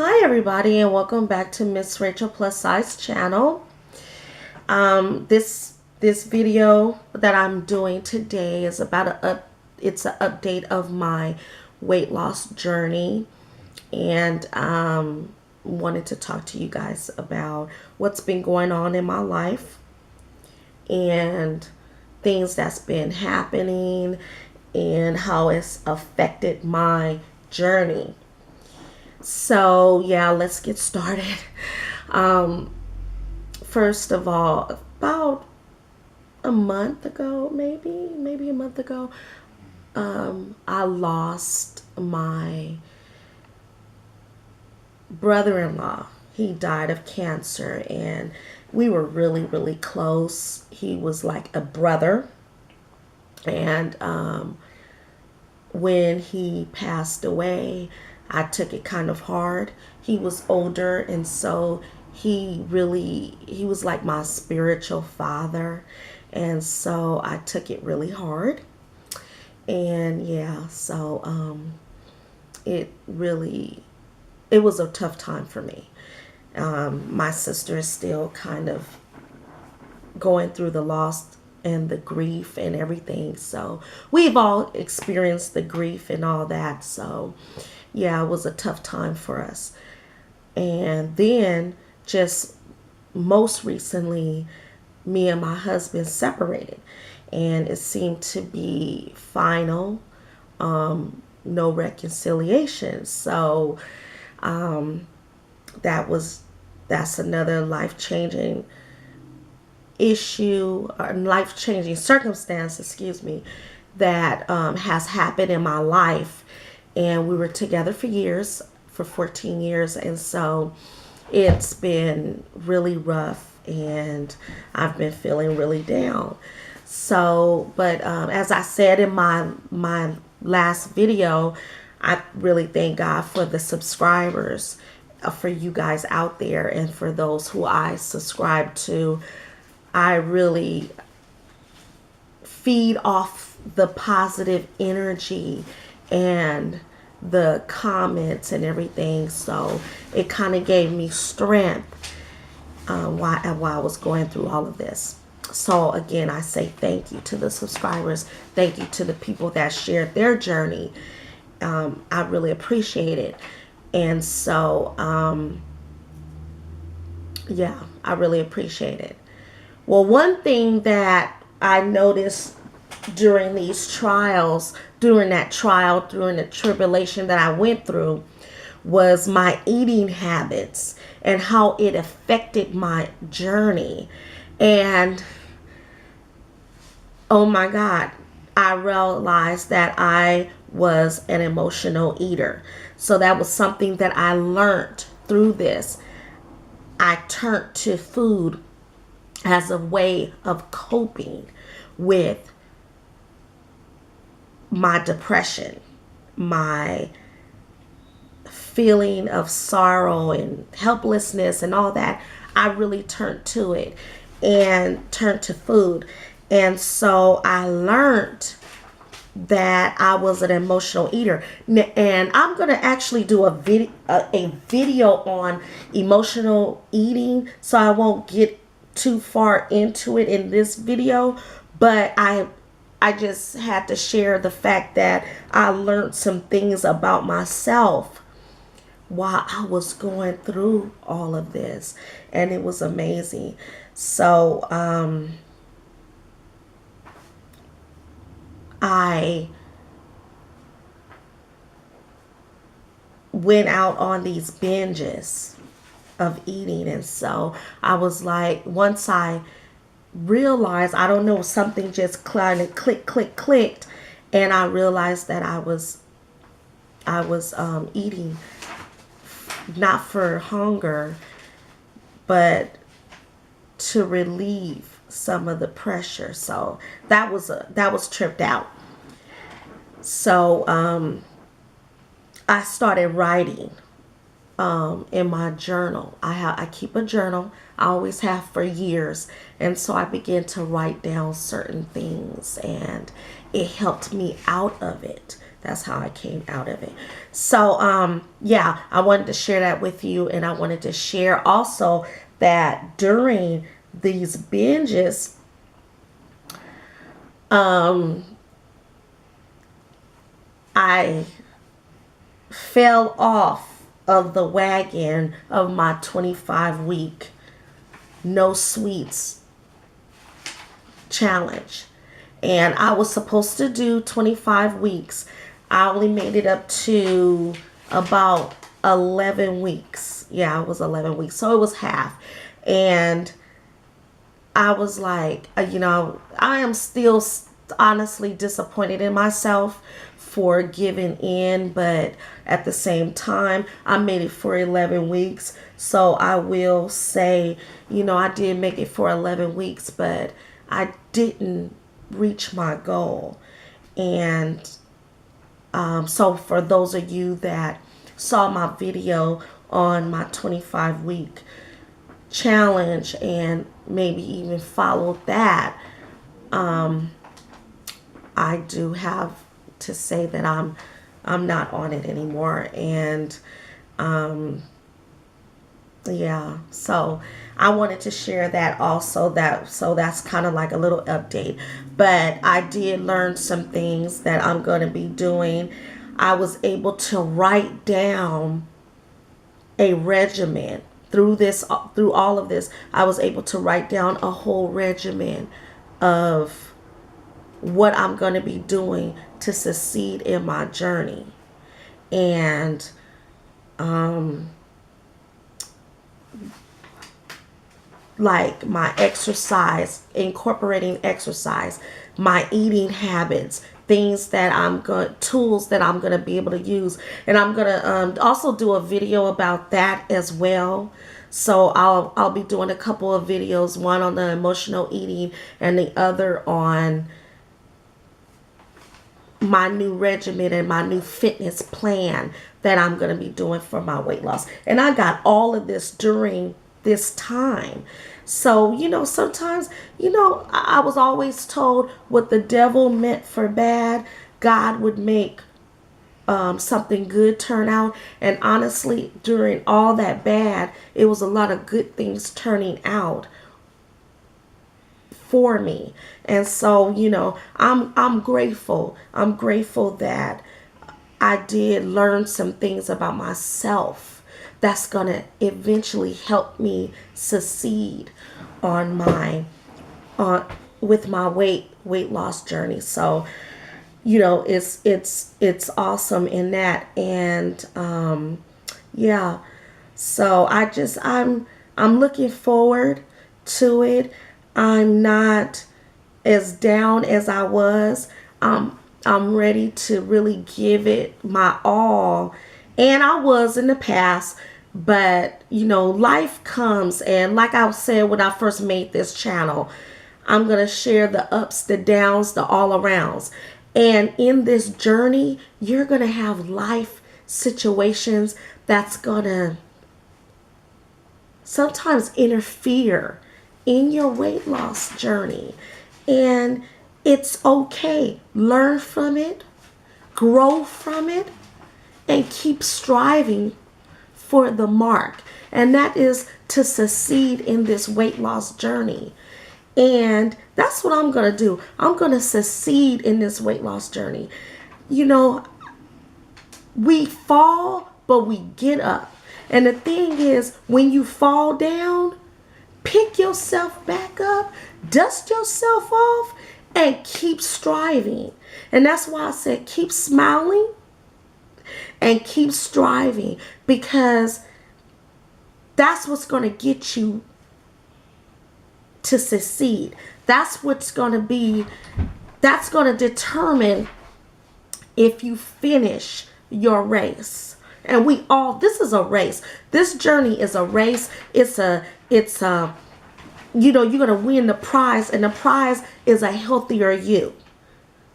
Hi everybody, and welcome back to Miss Rachel Plus Size channel. This video that I'm doing today is about it's an update of my weight loss journey, and wanted to talk to you guys about what's been going on in my life and things that's been happening and how it's affected my journey. So yeah, let's get started. First of all, about a month ago, maybe a month ago, I lost my brother-in-law. He died of cancer, and we were really, really close. He was like a brother, and when he passed away, I took it kind of hard. He was older, and so he was like my spiritual father, and so I took it really hard. And yeah, so it was a tough time for me. My sister is still kind of going through the loss and the grief and everything, so we've all experienced the grief and all that. So yeah, it was a tough time for us. And then just most recently, me and my husband separated, and it seemed to be final, no reconciliation. So that's another life-changing issue, or life-changing circumstance, excuse me, that has happened in my life. And we were together for years, for 14 years, and so it's been really rough, and I've been feeling really down. So, but as I said in my last video, I really thank God for the subscribers, for you guys out there, and for those who I subscribe to. I really feed off the positive energy and the comments and everything, so it kind of gave me strength while I was going through all of this. So again, I say thank you to the subscribers, thank you to the people that shared their journey. I really appreciate it. And so yeah, I really appreciate it. Well, one thing that I noticed during these trials, during the tribulation that I went through, was my eating habits and how it affected my journey. And oh my God, I realized that I was an emotional eater. So that was something that I learned through this. I turned to food as a way of coping with my depression, my feeling of sorrow and helplessness and all that. I really turned to it and turned to food. And so I learned that I was an emotional eater. And I'm going to actually do a video on emotional eating, so I won't get too far into it in this video, but I just had to share the fact that I learned some things about myself while I was going through all of this, and it was amazing. So I went out on these binges of eating, and so I was like, once I realized, I don't know, something just kind of clicked, and I realized that I was eating not for hunger, but to relieve some of the pressure. So that was tripped out. So I started writing in my journal. I keep a journal. I always have for years. And so I began to write down certain things, and it helped me out of it That's how I came out of it. So yeah, I wanted to share that with you, and I wanted to share also that during these binges, I fell off of the wagon of my 25-week no sweets challenge. And I was supposed to do 25 weeks. I only made it up to about 11 weeks. Yeah, it was 11 weeks. So it was half. And I was like, I am still honestly disappointed in myself for giving in, but at the same time, I made it for 11 weeks. So I will say, I did make it for 11 weeks, but I didn't reach my goal. And so for those of you that saw my video on my 25-week challenge and maybe even followed that, I do have to say that I'm not on it anymore. And yeah, so I wanted to share that also, so that's kind of like a little update. But I did learn some things that I'm going to be doing. I was able to write down a regimen through all of this. I was able to write down a whole regimen of what I'm going to be doing to succeed in my journey. And like my exercise, incorporating exercise, my eating habits, things that tools that I'm going to be able to use. And I'm going to also do a video about that as well. So I'll be doing a couple of videos, one on the emotional eating and the other on my new regimen and my new fitness plan that I'm going to be doing for my weight loss. And I got all of this during this time. So, sometimes, I was always told what the devil meant for bad, God would make something good turn out. And honestly, during all that bad, it was a lot of good things turning out for me. And so, I'm grateful. I'm grateful that I did learn some things about myself that's going to eventually help me succeed on with my weight loss journey. So, it's awesome in that. And yeah, so I'm looking forward to it. I'm not as down as I was. I'm ready to really give it my all. And I was in the past, but life comes, and like I said when I first made this channel, I'm going to share the ups, the downs, the all arounds. And in this journey, you're going to have life situations that's going to sometimes interfere in your weight loss journey. And it's okay. Learn from it, grow from it, and keep striving for the mark. And that is to succeed in this weight loss journey. And that's what I'm going to do. I'm going to succeed in this weight loss journey. We fall, but we get up. And the thing is, when you fall down, pick yourself back up, dust yourself off, and keep striving. And that's why I said keep smiling and keep striving, because that's what's going to get you to succeed. That's what's going to determine if you finish your race. And this is a race. This journey is a race. It's you're going to win the prize, and the prize is a healthier you.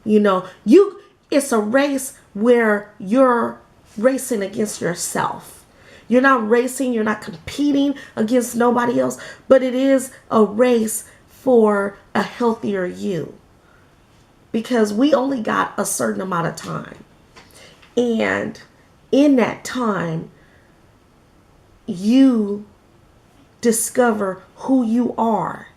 It's a race where you're racing against yourself. You're not racing, you're not competing against nobody else, but it is a race for a healthier you. Because we only got a certain amount of time. And in that time, you discover who you are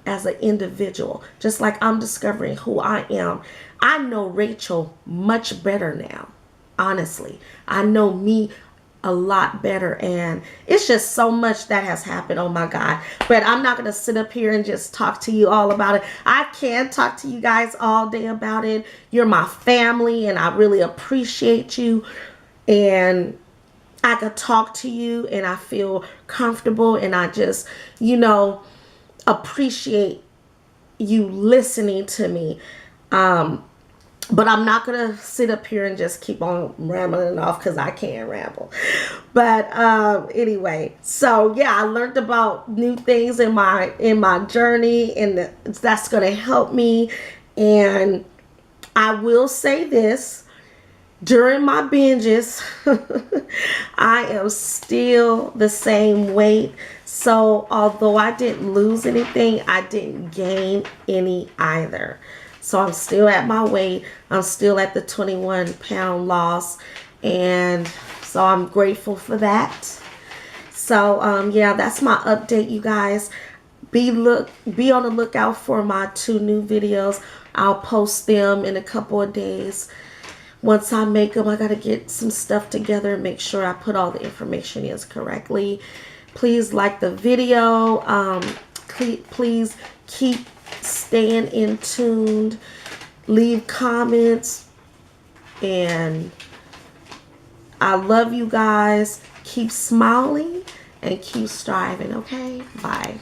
as an individual, just like I'm discovering who I am. I know Rachel much better now. Honestly, I know me a lot better, and it's just so much that has happened. Oh my God. But I'm not going to sit up here and just talk to you all about it. I can talk to you guys all day about it. You're my family, and I really appreciate you, and I could talk to you, and I feel comfortable, and I just, appreciate you listening to me. But I'm not going to sit up here and just keep on rambling off, because I can't ramble. But anyway, so yeah, I learned about new things in my journey, and that's going to help me. And I will say this, during my binges, I am still the same weight. So although I didn't lose anything, I didn't gain any either. So I'm still at my weight. I'm still at the 21-pound loss. And so I'm grateful for that. So yeah, that's my update, you guys. Be on the lookout for my 2 new videos. I'll post them in a couple of days. Once I make them, I got to get some stuff together and make sure I put all the information in correctly. Please like the video. Please keep staying in tuned. Leave comments. And I love you guys. Keep smiling and keep striving, okay? Bye.